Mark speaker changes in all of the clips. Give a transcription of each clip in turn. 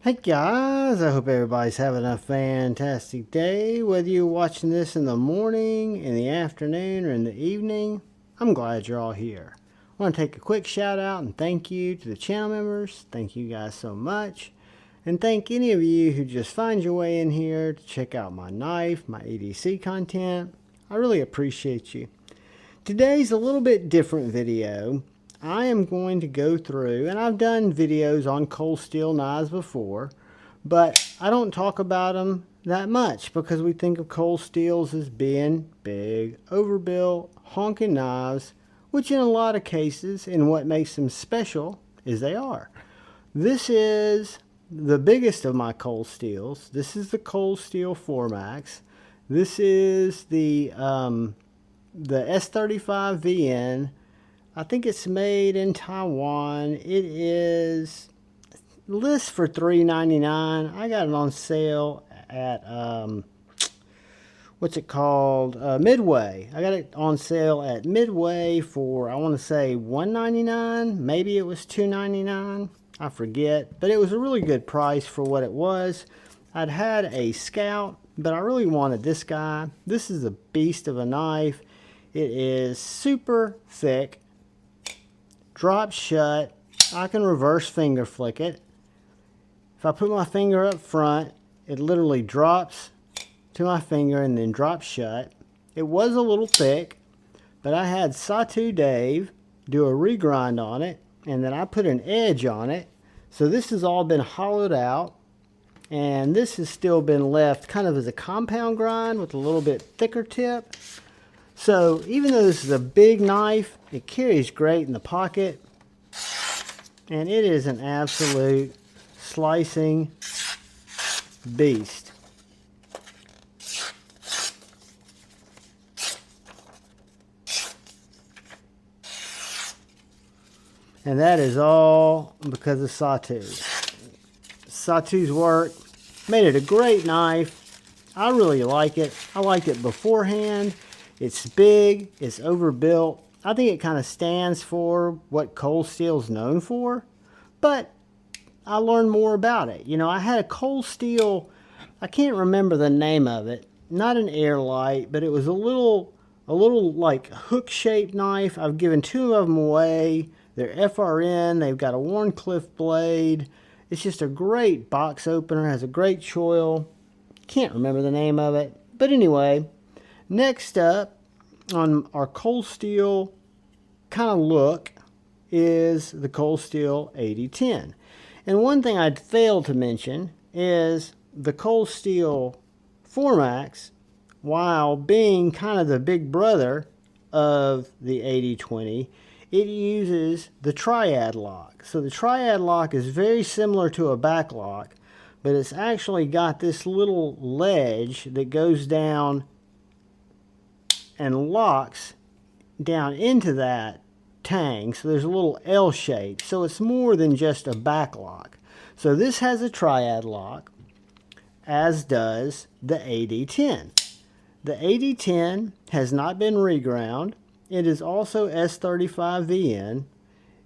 Speaker 1: Hey guys, I hope everybody's having a fantastic day. Whether you're watching this in the morning, in the afternoon, or in the evening, I'm glad you're all here. I want to take a quick shout out and thank you to the channel members. Thank you guys so much. And thank any of you who just find your way in here to check out my knife, my EDC content. I really appreciate you. Today's a little bit different video. I am going to go through, and I've done videos on cold steel knives before, but I don't talk about them that much because we think of cold steels as being big, overbuilt, honking knives, which in a lot of cases, and what makes them special is they are. This is the biggest of my cold steels. This is the Cold Steel 4MAX. This is the S35 VN. I think it's made in Taiwan. It is list for $3.99. I got it on sale at what's it called? Midway. I got it on sale at Midway for, I want to say, $1.99. Maybe it was $2.99. I forget, but it was a really good price for what it was. I'd had a Scout, but I really wanted this guy. This is a beast of a knife. It is super thick, drops shut. I can reverse finger flick it. If I put my finger up front, it literally drops to my finger and then drops shut. It was a little thick, but I had Satu Dave do a regrind on it, and then I put an edge on it. So this has all been hollowed out, and this has still been left kind of as a compound grind with a little bit thicker tip. So even though this is a big knife, it carries great in the pocket, and it is an absolute slicing beast. And that is all because of Satu. Satu's work made it a great knife. I really like it. I liked it beforehand. It's big, it's overbuilt. I think it kind of stands for what cold steel is known for, but I learned more about it. You know, I had a cold steel, I can't remember the name of it, not an Air Lite, but it was a little like hook-shaped knife. I've given two of them away. They're FRN, they've got a Warncliffe blade. It's just a great box opener, has a great choil. Can't remember the name of it, but anyway, next up on our cold steel kind of look is the Cold Steel 8010. And one thing I'd failed to mention is the Cold Steel 4MAX, while being kind of the big brother of the 8020, it uses the triad lock. So the triad lock is very similar to a back lock, but it's actually got this little ledge that goes down and locks down into that tang. So there's a little L shape. So it's more than just a back lock. So this has a triad lock, as does the 8010. The 8010 has not been reground. It is also S35 VN.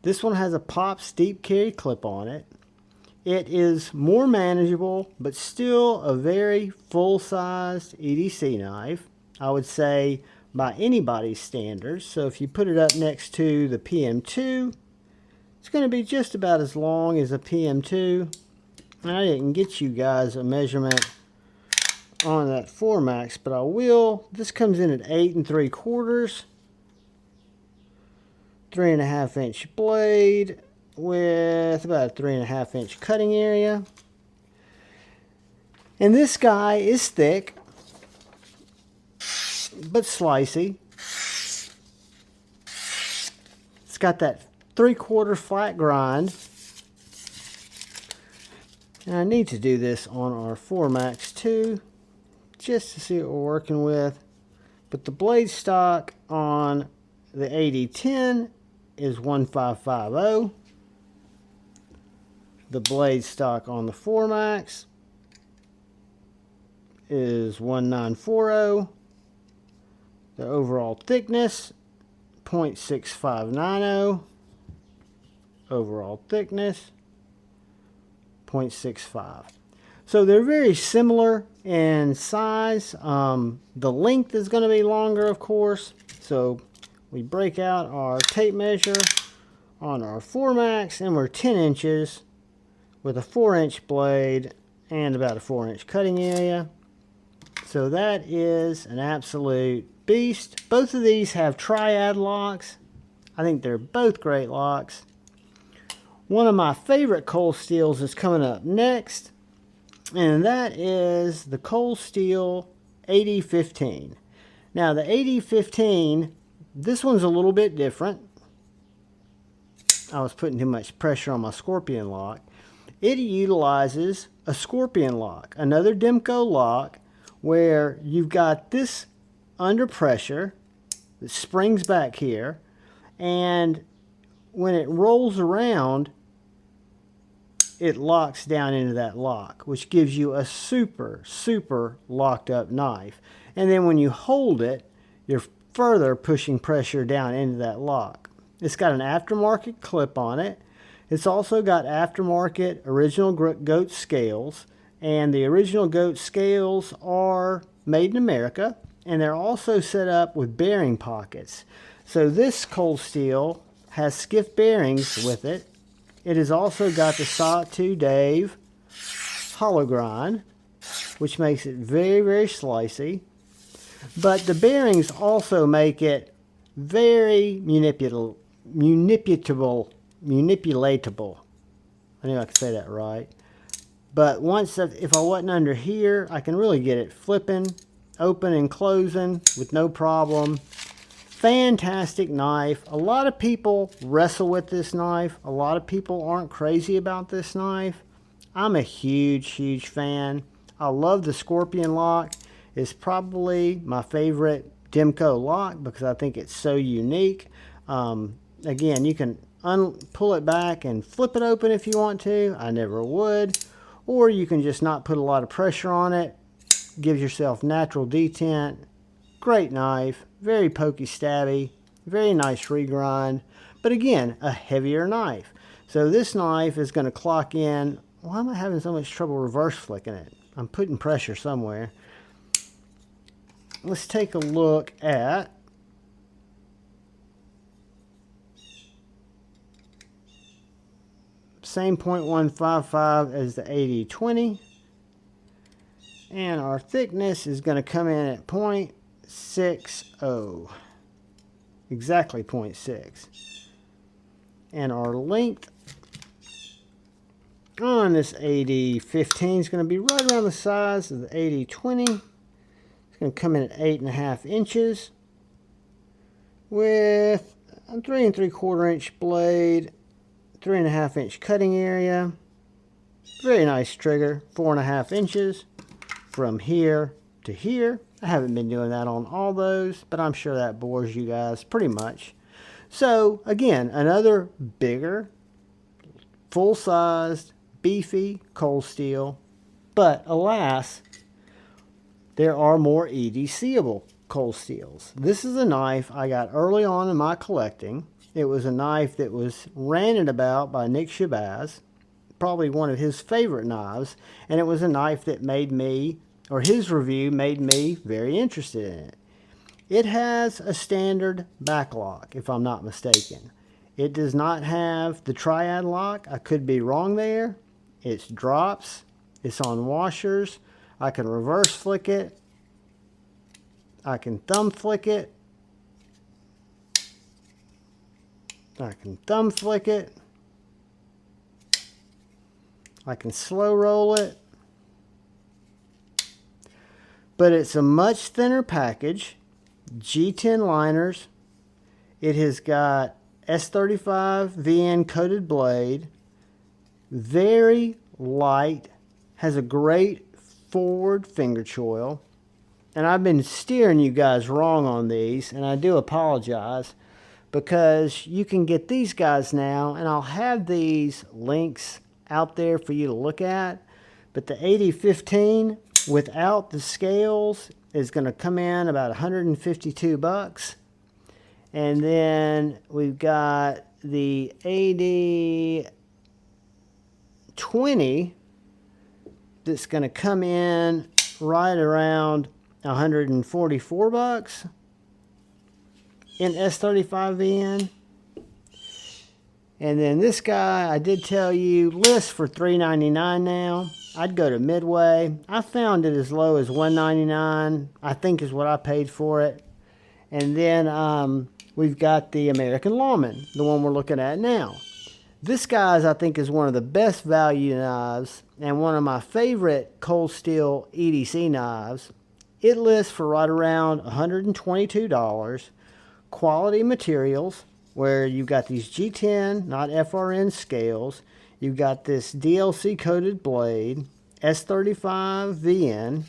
Speaker 1: This one has a pop steep carry clip on it. It is more manageable, but still a very full-sized EDC knife. I would say by anybody's standards. So if you put it up next to the PM2, it's going to be just about as long as a PM2. And I didn't get you guys a measurement on that 4MAX, but I will. This comes in at 8 3/4. 3.5 inch blade with about a 3.5 inch cutting area. And this guy is thick, but slicey. It's got that 3/4 flat grind. And I need to do this on our 4MAX too, just to see what we're working with. But the blade stock on the 8010 is 1550. The blade stock on the 4MAX is 1940. The overall thickness 0.6590. Overall thickness 0.65. So they're very similar in size. The length is going to be longer, of course. So we break out our tape measure on our 4-max, and we're 10 inches with a 4-inch blade and about a 4-inch cutting area. So that is an absolute beast. Both of these have triad locks. I think they're both great locks. One of my favorite cold steels is coming up next, and that is the Cold Steel 8015. Now the 8015, this one's a little bit different. I was putting too much pressure on my Scorpion lock. It utilizes a Scorpion lock, another Demco lock, where you've got this under pressure that springs back here, and when it rolls around, it locks down into that lock, which gives you a super locked up knife. And then when you hold it, you're further pushing pressure down into that lock. It's got an aftermarket clip on it. It's also got aftermarket original goat scales, and the original goat scales are made in America, and they're also set up with bearing pockets. So this cold steel has skiff bearings with it. It has also got the Sawtooth Dave hollow grind, which makes it very slicey. But the bearings also make it very manipulatable. I knew I could say that right. But if I wasn't under here, I can really get it flipping, open and closing with no problem. Fantastic knife. A lot of people wrestle with this knife. A lot of people aren't crazy about this knife. I'm a huge fan. I love the Scorpion lock. It's probably my favorite Demco lock because I think it's so unique. Again, you can pull it back and flip it open if you want to. I never would. Or you can just not put a lot of pressure on it. Gives yourself natural detent. Great knife. Very pokey stabby. Very nice regrind. But again, a heavier knife. So this knife is going to clock in. Why am I having so much trouble reverse flicking it? I'm putting pressure somewhere. Let's take a look at same 0.155 as the 8020, and our thickness is going to come in at 0.60, exactly 0.6, and our length on this 8015 is going to be right around the size of the 8020. It's going to come in at 8.5 inches with a 3 3/4 inch blade, 3.5 inch cutting area. Very nice trigger, 4.5 inches from here to here. I haven't been doing that on all those, but I'm sure that bores you guys pretty much. So again, another bigger, full-sized, beefy cold steel. But alas, there are more EDC-able cold steels. This is a knife I got early on in my collecting. It was a knife that was ranted about by Nick Shabazz, probably one of his favorite knives, and it was a knife that made me, or his review made me very interested in it. It has a standard back lock, if I'm not mistaken. It does not have the triad lock. I could be wrong there. It drops. It's on washers. I can reverse flick it. I can thumb flick it. I can thumb flick it. I can slow roll it. But it's a much thinner package. G10 liners. It has got S35 VN coated blade. Very light. Has a great forward finger choil. And I've been steering you guys wrong on these, and I do apologize, because you can get these guys now, and I'll have these links out there for you to look at. But the 8015 without the scales is going to come in about 152 bucks. And then we've got the 8020 that's going to come in right around $144 in S35VN. And then this guy, I did tell you, lists for $3.99 now. I'd go to Midway. I found it as low as $1.99, I think is what I paid for it. And then we've got the American Lawman, the one we're looking at now. This guy's, I think, is one of the best value knives and one of my favorite cold steel EDC knives. It lists for right around $122. Quality materials, where you've got these G10, not FRN scales. You've got this DLC coated blade, S35VN.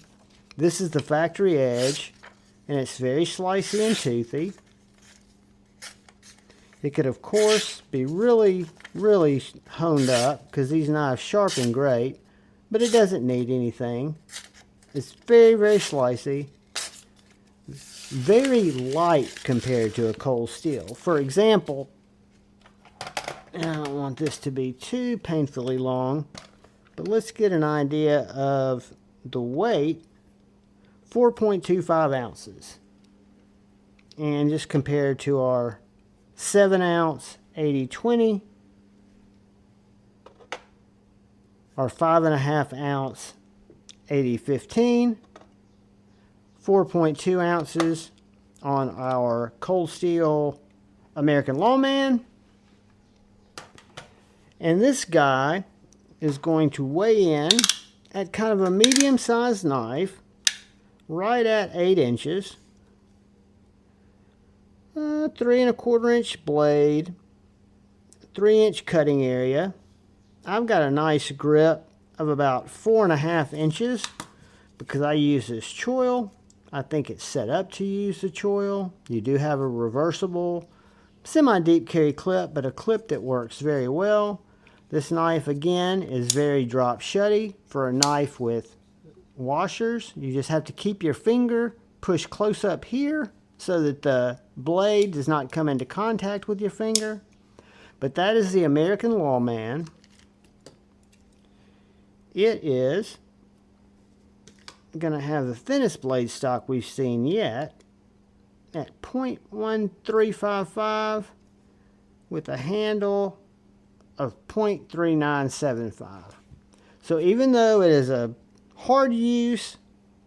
Speaker 1: This is the factory edge, and it's very slicey and toothy. It could, of course, be really honed up because these knives sharpen great, but it doesn't need anything. It's very slicey. Very light compared to a cold steel. For example, and I don't want this to be too painfully long, but let's get an idea of the weight. 4.25 ounces. And just compared to our 7 ounce 80/20, our 5.5 ounce 80/15, 4.2 ounces on our cold steel American Lawman. And this guy is going to weigh in at kind of a medium-sized knife, right at 8 inches. 3¼ inch blade, 3-inch cutting area. I've got a nice grip of about 4.5 inches because I use this choil. I think it's set up to use the choil. You do have a reversible semi-deep carry clip, but a clip that works very well. This knife, again, is very drop shutty for a knife with washers. You just have to keep your finger pushed close up here so that the blade does not come into contact with your finger. But that is the American Lawman. It is going to have the thinnest blade stock we've seen yet at 0.1355 with a handle of 0.3975. So even though it is a hard use,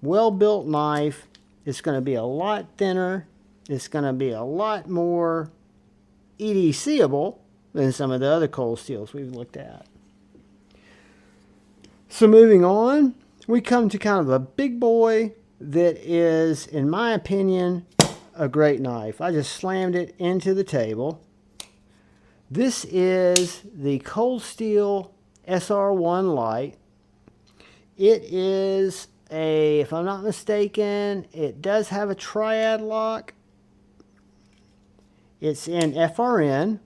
Speaker 1: well-built knife, it's going to be a lot thinner. It's going to be a lot more EDC-able than some of the other cold steels we've looked at. So moving on, we come to kind of a big boy that is, in my opinion, a great knife. I just slammed it into the table. This is the Cold Steel SR1 Lite. It is a, if I'm not mistaken, it does have a triad lock. It's in FRN.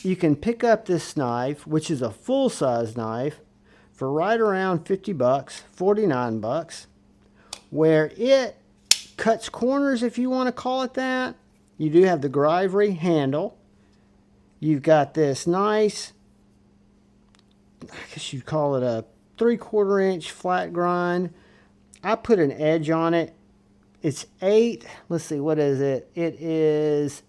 Speaker 1: You can pick up this knife, which is a full-size knife, for right around 50 bucks, 49 bucks, where it cuts corners, if you want to call it that. You do have the Grivery handle. You've got this nice, I guess you'd call it a 3/4 inch flat grind. I put an edge on it. It's 8, let's see, what is it? It is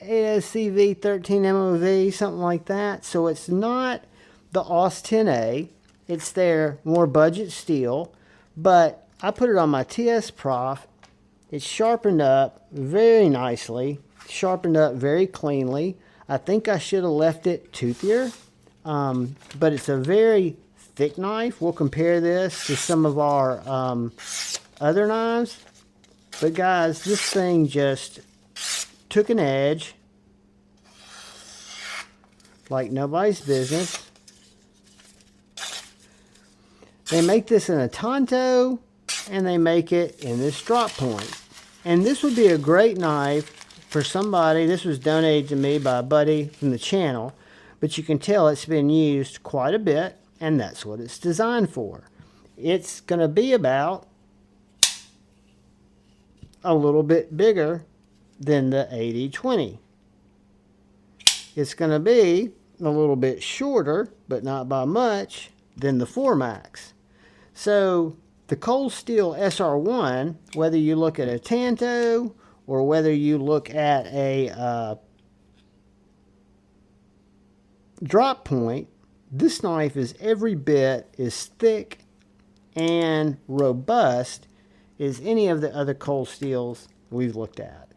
Speaker 1: 8 SCV, 13 MOV, something like that. So it's not the AUS 10A. It's their more budget steel, but I put it on my TS Prof. It's sharpened up very nicely, sharpened up very cleanly. I think I should have left it toothier, but it's a very thick knife. We'll compare this to some of our other knives. But guys, this thing just took an edge like nobody's business. They make this in a Tonto, and they make it in this drop point. And this would be a great knife for somebody. This was donated to me by a buddy from the channel, but you can tell it's been used quite a bit, and that's what it's designed for. It's going to be about a little bit bigger than the 80/20. It's going to be a little bit shorter, but not by much, than the 4MAX. So the Cold Steel SR1, whether you look at a Tanto or whether you look at a drop point, this knife is every bit as thick and robust as any of the other Cold Steels we've looked at.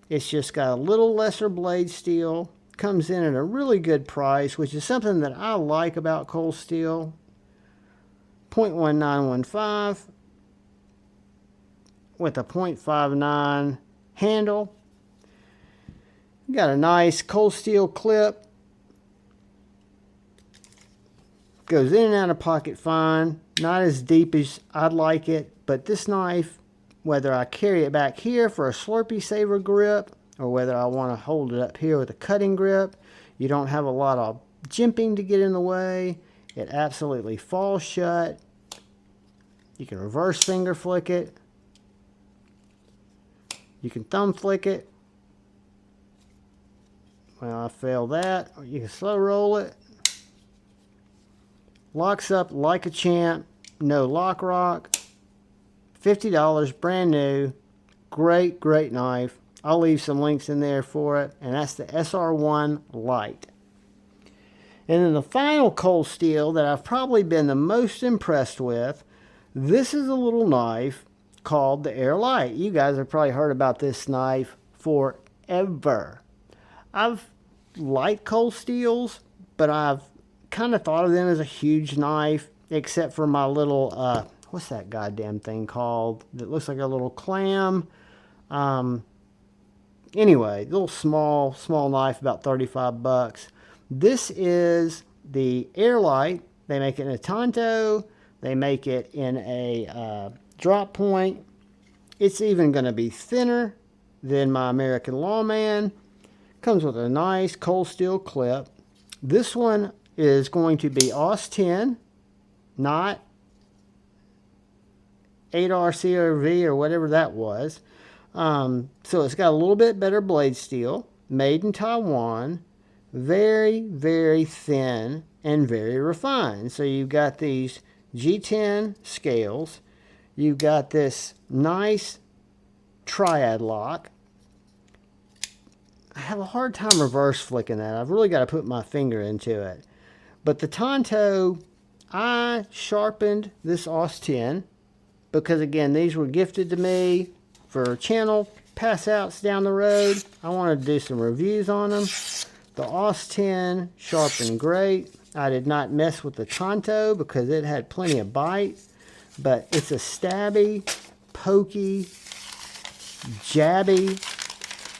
Speaker 1: It's just got a little lesser blade steel, comes in at a really good price, which is something that I like about Cold Steel. 0.1915 with a 0.59 handle. Got a nice Cold Steel clip. Goes in and out of pocket fine. Not as deep as I'd like it, but this knife, whether I carry it back here for a Slurpee Saver grip or whether I want to hold it up here with a cutting grip, you don't have a lot of jimping to get in the way. It absolutely falls shut. You can reverse finger flick it. You can thumb flick it. Well, I failed that. Or you can slow roll it. Locks up like a champ. No lock rock. $50, brand new. Great, great knife. I'll leave some links in there for it. And that's the SR1 Lite. And then the final Cold Steel that I've probably been the most impressed with, this is a little knife called the Air Lite. You guys have probably heard about this knife forever. I've liked Cold Steels, but I've kind of thought of them as a huge knife, except for my little, what's that goddamn thing called? That looks like a little clam. Anyway, little small knife, about 35 bucks. This is the Air Lite. They make it in a Tanto. They make it in a drop point. It's even going to be thinner than my American Lawman. Comes with a nice Cold Steel clip. This one is going to be AUS 10, not 8RCRV or whatever that was. So it's got a little bit better blade steel, made in Taiwan, very, very thin and very refined. So you've got these G10 scales, you've got this nice triad lock. I have a hard time reverse flicking that. I've really got to put my finger into it. But the Tanto, I sharpened this AUS 10 because, again, these were gifted to me for channel pass outs down the road. I wanted to do some reviews on them. The AUS 10 sharpened great. I did not mess with the Tanto because it had plenty of bite, but it's a stabby, pokey, jabby,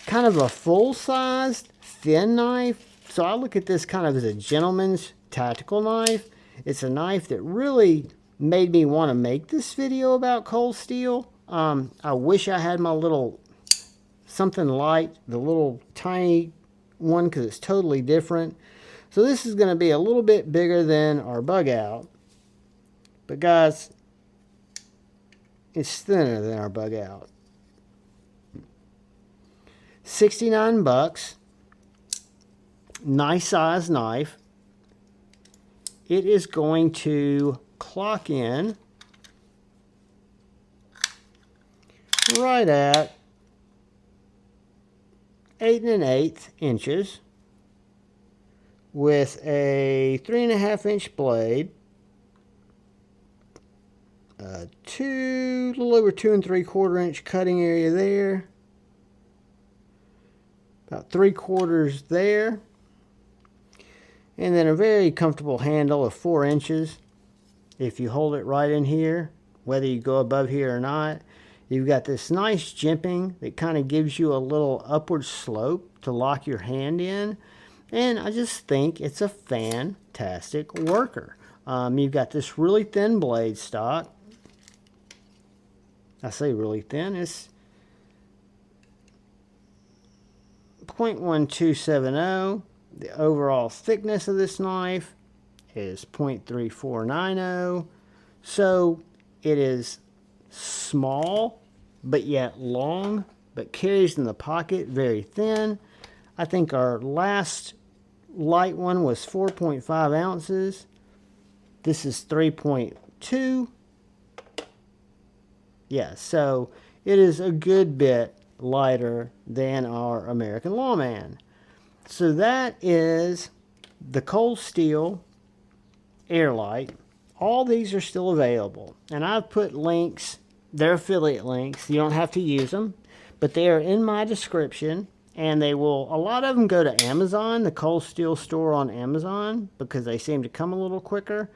Speaker 1: kind of a full-sized, thin knife. So I look at this kind of as a gentleman's tactical knife. It's a knife that really made me want to make this video about Cold Steel. I wish I had my little something light, the little tiny one, because it's totally different. So this is going to be a little bit bigger than our bug out. But guys, it's thinner than our bug out. 69 bucks. Nice size knife. It is going to clock in right at 8 1/8 inches with a 3.5 inch blade, little over 2 3/4 inch cutting area there, about 3/4 there, and then a very comfortable handle of 4 inches. If you hold it right in here, whether you go above here or not, you've got this nice jimping that kind of gives you a little upward slope to lock your hand in. And I just think it's a fantastic worker. You've got this really thin blade stock. I say really thin. It's 0.1270. The overall thickness of this knife is 0.3490. So it is small, but yet long, but carries in the pocket very thin. I think our last light one was 4.5 ounces. This is 3.2. Yeah, so it is a good bit lighter than our American Lawman. So that is the Cold Steel Airlight. All these are still available, and I've put links, they're affiliate links. You don't have to use them, but they are in my description, and they will, a lot of them go to Amazon, the Cold Steel store on Amazon, because they seem to come a little quicker.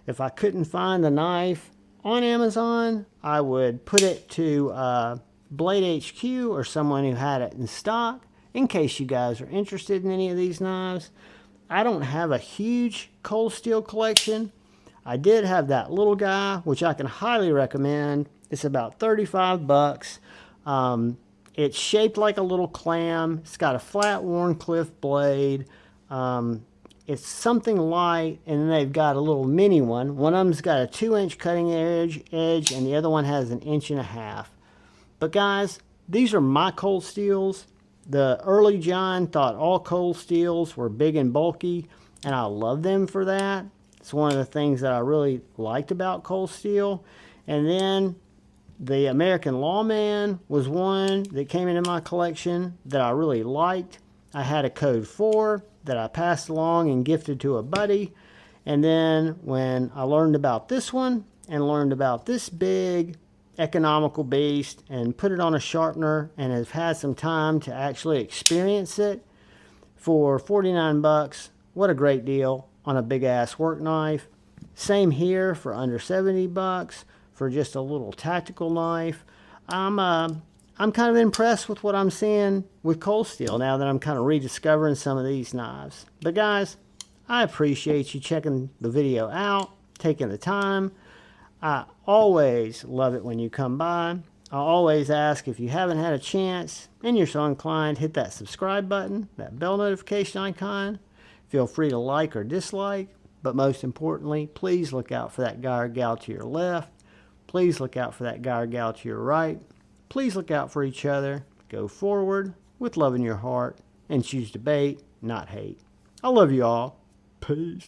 Speaker 1: If I couldn't find the knife on Amazon, I would put it to Blade HQ or someone who had it in stock, in case you guys are interested in any of these knives. I don't have a huge Cold Steel collection. I did have that little guy, which I can highly recommend. It's about 35 bucks. It's shaped like a little clam. It's got a flat Warncliffe blade. It's something light, and then they've got a little mini one. One of them's got a 2-inch cutting edge, and the other one has an 1.5 inch. But guys, these are my Cold Steels. The early John thought all Cold Steels were big and bulky, and I love them for that. It's one of the things that I really liked about Cold Steel. And then the American Lawman was one that came into my collection that I really liked. I had a code 4 that I passed along and gifted to a buddy. And then when I learned about this one and learned about this big economical beast and put it on a sharpener and have had some time to actually experience it for 49 bucks, what a great deal on a big ass work knife. Same here for under 70 bucks for just a little tactical knife. I'm kind of impressed with what I'm seeing with Cold Steel now that I'm kind of rediscovering some of these knives. But guys, I appreciate you checking the video out, taking the time. I always love it when you come by. I always ask, if you haven't had a chance and you're so inclined, hit that subscribe button, that bell notification icon. Feel free to like or dislike, but most importantly, please look out for that guy or gal to your left. Please look out for that guy or gal to your right. Please look out for each other. Go forward with love in your heart and choose debate, not hate. I love you all. Peace.